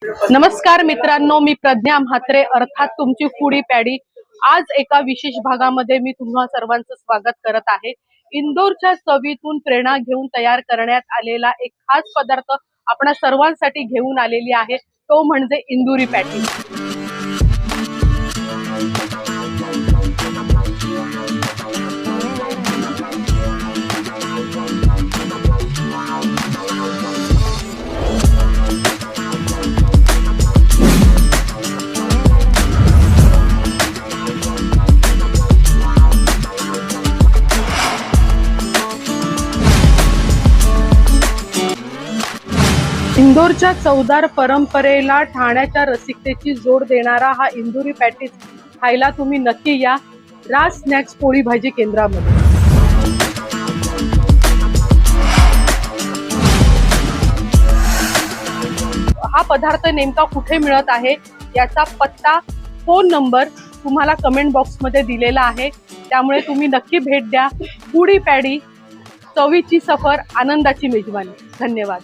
नमस्कार मित्रांनो, मी प्रज्ञा म्हात्रे अर्थात तुमची फूडी पॅडी। आज एका विशेष भागामध्ये मी तुम्हा सर्वांचं स्वागत करत आहे। इंदोरच्या चवीतून प्रेरणा घेऊन तयार करण्यात आलेला एक खास पदार्थ आपणा सर्वांसाठी घेऊन आलेली आहे, तो म्हणजे इंदुरी पॅटी। इंदोरच्या चवदार परंपरेला ठाण्याच्या रसिकतेची जोड देणारा हा इंदुरी पॅटीस खायला तुम्ही नक्की या राज स्नॅक्स पोळी भाजी केंद्रामध्ये। हा पदार्थ नेमका कुठे मिळत आहे याचा पत्ता, फोन नंबर तुम्हाला कमेंट बॉक्स मध्ये दिलेला आहे, त्यामुळे तुम्ही नक्की भेट द्या। फूडी पॅडी, चवीची सफर, आनंदाची मेजवानी। धन्यवाद।